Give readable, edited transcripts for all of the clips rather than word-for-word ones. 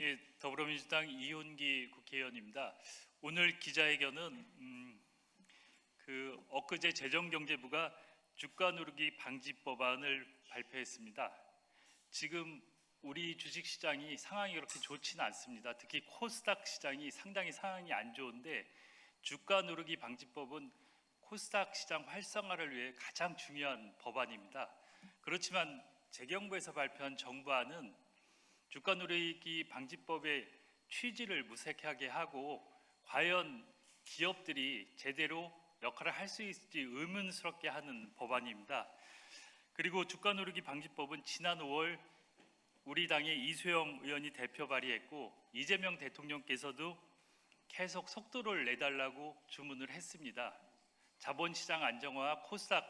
예, 더불어민주당 이훈기 국회의원입니다. 오늘 기자회견은 엊그제 재정경제부가 주가 누르기 방지 법안을 발표했습니다. 지금 우리 주식시장이 상황이 그렇게 좋지는 않습니다. 특히 코스닥 시장이 상당히 상황이 안 좋은데 주가 누르기 방지법은 코스닥 시장 활성화를 위해 가장 중요한 법안입니다. 그렇지만 재경부에서 발표한 정부안은 주가 누르기 방지법의 취지를 무색하게 하고 과연 기업들이 제대로 역할을 할 수 있을지 의문스럽게 하는 법안입니다. 그리고 주가 누르기 방지법은 지난 5월 우리 당의 이수영 의원이 대표 발의했고 이재명 대통령께서도 계속 속도를 내달라고 주문을 했습니다. 자본시장 안정화와 코스닥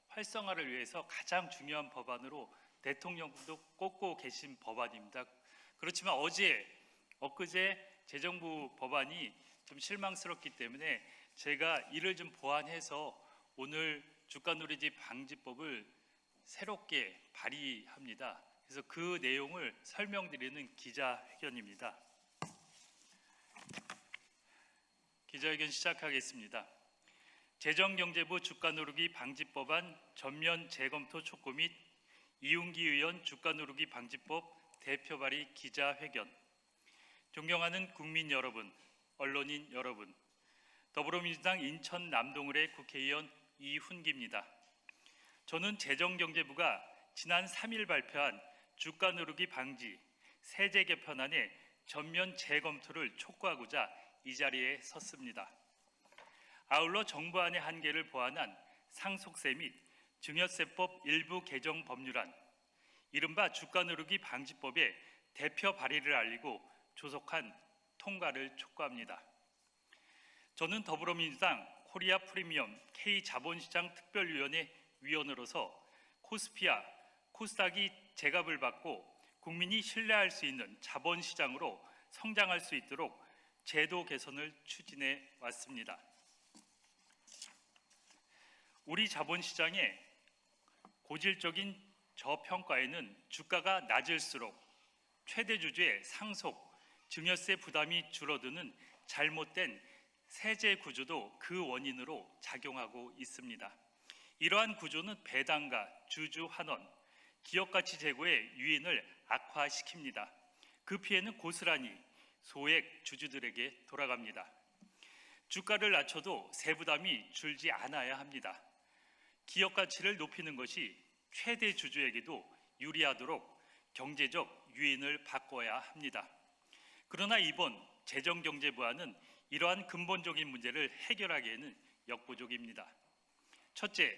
활성화를 위해서 가장 중요한 법안으로 대통령도 꼽고 계신 법안입니다. 그렇지만 엊그제 재정부 법안이 좀 실망스럽기 때문에 제가 이를 좀 보완해서 오늘 주가 누르기 방지법을 새롭게 발의합니다. 그래서 그 내용을 설명드리는 기자회견입니다. 기자회견 시작하겠습니다. 재정경제부 주가 누르기 방지법안 전면 재검토 촉구 및 이훈기 의원 주가 누르기 방지법 대표 발의 기자회견. 존경하는 국민 여러분, 언론인 여러분, 더불어민주당 인천 남동을의 국회의원 이훈기입니다. 저는 재정경제부가 지난 3일 발표한 주가 누르기 방지 세제 개편안의 전면 재검토를 촉구하고자 이 자리에 섰습니다. 아울러 정부안의 한계를 보완한 상속세 및 증여세법 일부 개정 법률안, 이른바 주가 누르기 방지법의 대표 발의를 알리고 조속한 통과를 촉구합니다. 저는 더불어민주당 코리아 프리미엄 K 자본시장 특별위원회 위원으로서 코스피와 코스닥이 제값을 받고 국민이 신뢰할 수 있는 자본시장으로 성장할 수 있도록 제도 개선을 추진해 왔습니다. 우리 자본시장의 고질적인 저평가에는 주가가 낮을수록 최대 주주의 상속, 증여세 부담이 줄어드는 잘못된 세제 구조도 그 원인으로 작용하고 있습니다. 이러한 구조는 배당과 주주 환원, 기업가치 제고의 유인을 악화시킵니다. 그 피해는 고스란히 소액 주주들에게 돌아갑니다. 주가를 낮춰도 세부담이 줄지 않아야 합니다. 기업 가치를 높이는 것이 최대 주주에게도 유리하도록 경제적 유인을 바꿔야 합니다. 그러나 이번 재정경제부안은 이러한 근본적인 문제를 해결하기에는 역부족입니다. 첫째,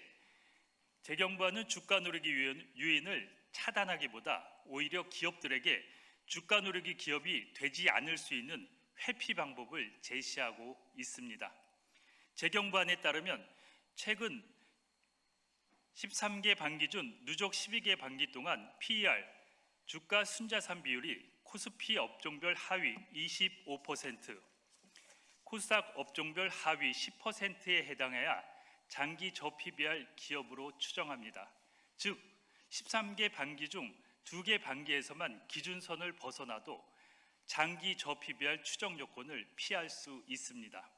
재경부안은 주가 누르기 유인을 차단하기보다 오히려 기업들에게 주가 누르기 기업이 되지 않을 수 있는 회피 방법을 제시하고 있습니다. 재경부안에 따르면 최근 13개 반기 중 누적 12개 반기 동안 PER, 주가 순자산 비율이 코스피 업종별 하위 25%, 코스닥 업종별 하위 10%에 해당해야 장기 저 PBR 기업으로 추정합니다. 즉 13개 반기 중 2개 반기에서만 기준선을 벗어나도 장기 저 PBR 추정 요건을 피할 수 있습니다.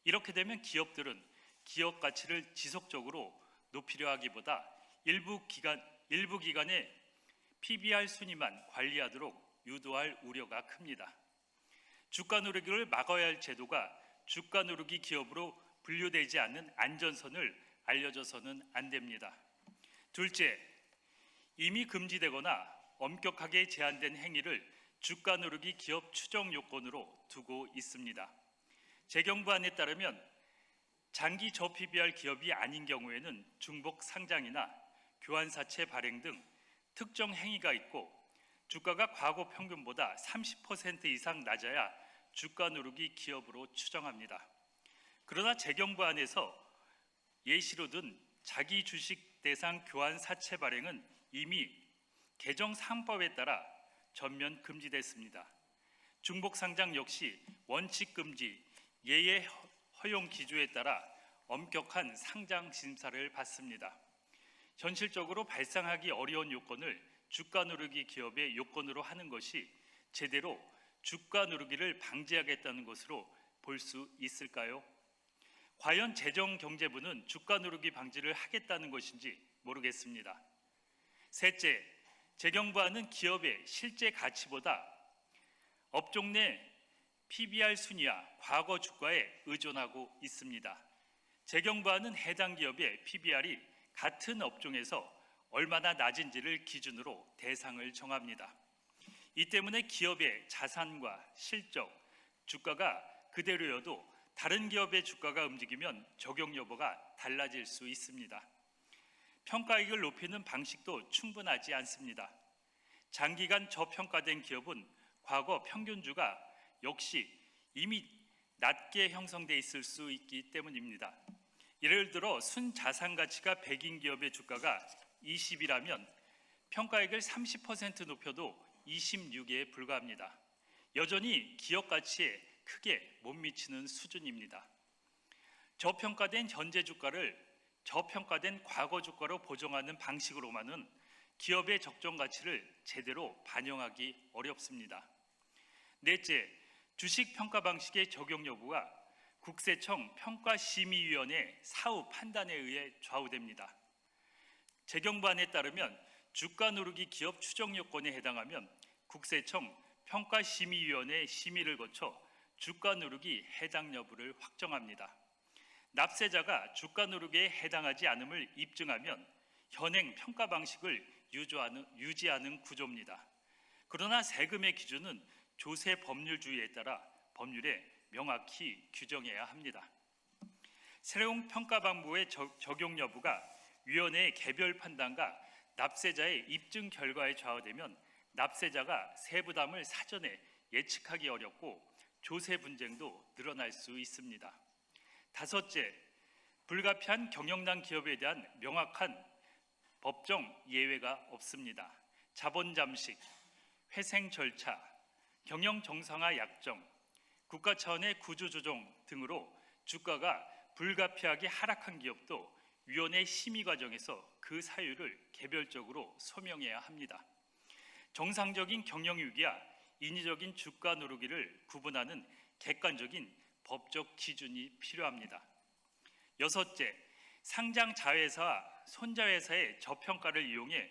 이렇게 되면 기업들은 기업 가치를 지속적으로 높이려 하기보다 일부 기간의 PBR 순위만 관리하도록 유도할 우려가 큽니다. 주가 누르기를 막아야 할 제도가 주가 누르기 기업으로 분류되지 않는 안전선을 알려줘서는 안 됩니다. 둘째, 이미 금지되거나 엄격하게 제한된 행위를 주가 누르기 기업 추정 요건으로 두고 있습니다. 재경부안에 따르면 장기 저 PBR 기업이 아닌 경우에는 중복 상장이나 교환사채 발행 등 특정 행위가 있고 주가가 과거 평균보다 30% 이상 낮아야 주가 누르기 기업으로 추정합니다. 그러나 재경부안에서 예시로 든 자기 주식 대상 교환사채 발행은 이미 개정 상법에 따라 전면 금지됐습니다. 중복 상장 역시 원칙 금지, 예외 허용 기준에 따라 엄격한 상장 심사를 받습니다. 현실적으로 발생하기 어려운 요건을 주가 누르기 기업의 요건으로 하는 것이 제대로 주가 누르기를 방지하겠다는 것으로 볼 수 있을까요? 과연 재정경제부는 주가 누르기 방지를 하겠다는 것인지 모르겠습니다. 셋째, 재경부안은 기업의 실제 가치보다 업종 내 PBR 순위와 과거 주가에 의존하고 있습니다. 재경부안은 해당 기업의 PBR이 같은 업종에서 얼마나 낮은지를 기준으로 대상을 정합니다. 이 때문에 기업의 자산과 실적, 주가가 그대로여도 다른 기업의 주가가 움직이면 적용 여부가 달라질 수 있습니다. 평가익을 높이는 방식도 충분하지 않습니다. 장기간 저평가된 기업은 과거 평균주가 역시 이미 낮게 형성돼 있을 수 있기 때문입니다. 예를 들어 순자산 가치가 100인 기업의 주가가 20이라면 평가액을 30% 높여도 26에 불과합니다. 여전히 기업 가치에 크게 못 미치는 수준입니다. 저평가된 현재 주가를 저평가된 과거 주가로 보정하는 방식으로만은 기업의 적정 가치를 제대로 반영하기 어렵습니다. 넷째, 주식 평가 방식의 적용 여부가 국세청 평가심의위원회 사후 판단에 의해 좌우됩니다. 재경부안에 따르면 주가 누르기 기업 추정 요건에 해당하면 국세청 평가심의위원회 심의를 거쳐 주가 누르기 해당 여부를 확정합니다. 납세자가 주가 누르기에 해당하지 않음을 입증하면 현행 평가 방식을 유지하는 구조입니다. 그러나 세금의 기준은 조세 법률주의에 따라 법률에 명확히 규정해야 합니다. 새로운 평가 방법의 적용 여부가 위원회의 개별 판단과 납세자의 입증 결과에 좌우되면 납세자가 세부담을 사전에 예측하기 어렵고 조세 분쟁도 늘어날 수 있습니다. 다섯째, 불가피한 경영난 기업에 대한 명확한 법정 예외가 없습니다. 자본 잠식, 회생 절차, 경영 정상화 약정, 국가 차원의 구조 조정 등으로 주가가 불가피하게 하락한 기업도 위원회 심의 과정에서 그 사유를 개별적으로 소명해야 합니다. 정상적인 경영 위기와 인위적인 주가 누르기를 구분하는 객관적인 법적 기준이 필요합니다. 여섯째, 상장 자회사와 손자회사의 저평가를 이용해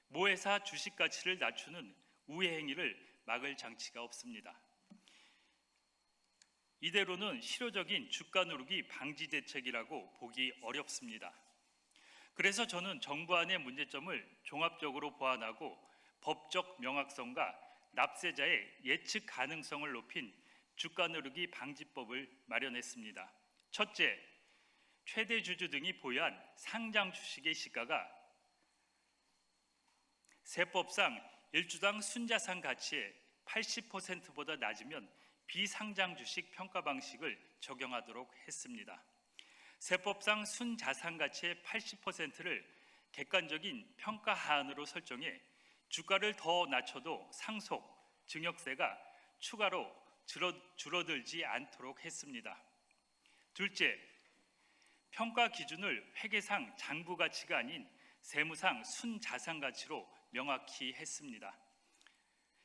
모회사 주식 가치를 낮추는 우회 행위를 막을 장치가 없습니다. 이대로는 실효적인 주가 누르기 방지 대책이라고 보기 어렵습니다. 그래서 저는 정부안의 문제점을 종합적으로 보완하고 법적 명확성과 납세자의 예측 가능성을 높인 주가 누르기 방지법을 마련했습니다. 첫째, 최대 주주 등이 보유한 상장 주식의 시가가 세법상 1주당 순자산 가치의 80%보다 낮으면 비상장 주식 평가 방식을 적용하도록 했습니다. 세법상 순자산 가치의 80%를 객관적인 평가 하한으로 설정해 주가를 더 낮춰도 상속, 증여세가 추가로 줄어들지 않도록 했습니다. 둘째, 평가 기준을 회계상 장부 가치가 아닌 세무상 순자산 가치로 명확히 했습니다.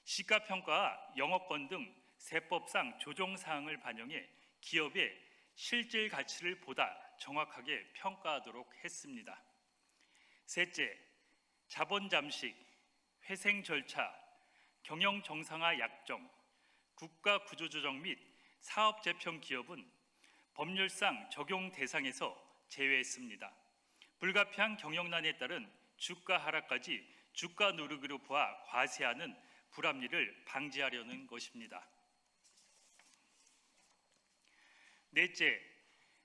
시가평가와 영업권 등 세법상 조정사항을 반영해 기업의 실질 가치를 보다 정확하게 평가하도록 했습니다. 셋째, 자본 잠식, 회생 절차, 경영 정상화 약정, 국가 구조조정 및 사업 재편 기업은 법률상 적용 대상에서 제외했습니다. 불가피한 경영난에 따른 주가 하락까지 주가 누르기로 보아 과세하는 불합리를 방지하려는 것입니다. 넷째,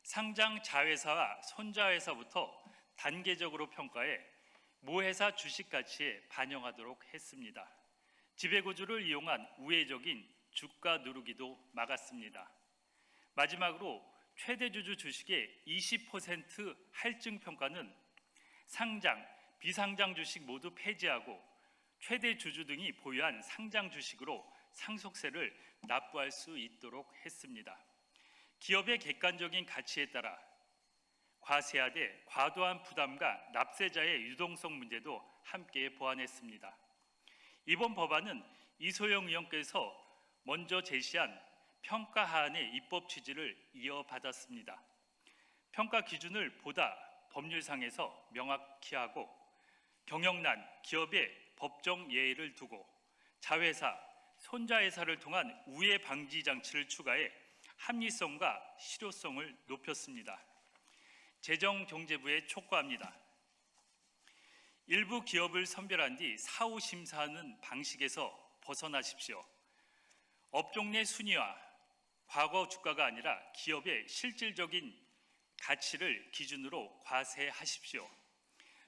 상장 자회사와 손자회사부터 단계적으로 평가해 모회사 주식 가치에 반영하도록 했습니다. 지배구조를 이용한 우회적인 주가 누르기도 막았습니다. 마지막으로 최대 주주 주식의 20% 할증 평가는 상장, 비상장 주식 모두 폐지하고 최대 주주 등이 보유한 상장 주식으로 상속세를 납부할 수 있도록 했습니다. 기업의 객관적인 가치에 따라 과세하되 과도한 부담과 납세자의 유동성 문제도 함께 보완했습니다. 이번 법안은 이소영 의원께서 먼저 제시한 평가하안의 입법 취지를 이어받았습니다. 평가 기준을 보다 법률상에서 명확히 하고 경영난 기업의 법정 예의를 두고 자회사, 손자회사를 통한 우회 방지 장치를 추가해 합리성과 실효성을 높였습니다. 재정경제부에 촉구합니다. 일부 기업을 선별한 뒤 사후 심사하는 방식에서 벗어나십시오. 업종 내 순위와 과거 주가가 아니라 기업의 실질적인 가치를 기준으로 과세하십시오.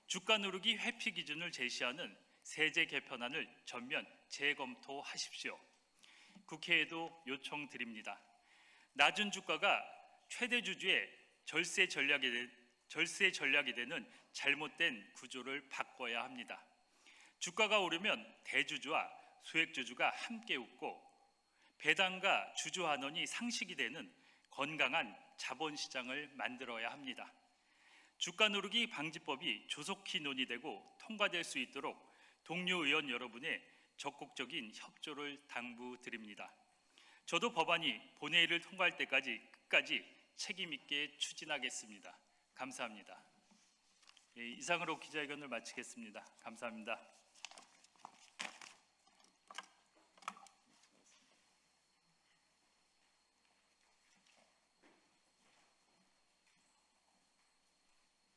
주가 누르기 회피 기준을 제시하는 세제 개편안을 전면 재검토하십시오. 국회에도 요청드립니다. 낮은 주가가 최대 주주의 절세 전략이 되는 잘못된 구조를 바꿔야 합니다. 주가가 오르면 대주주와 소액주주가 함께 웃고 배당과 주주환원이 상식이 되는 건강한 자본시장을 만들어야 합니다. 주가 누르기 방지법이 조속히 논의되고 통과될 수 있도록 동료 의원 여러분의 적극적인 협조를 당부드립니다. 저도 법안이 본회의를 통과할 때까지 끝까지 책임 있게 추진하겠습니다. 감사합니다. 이상으로 기자회견을 마치겠습니다. 감사합니다.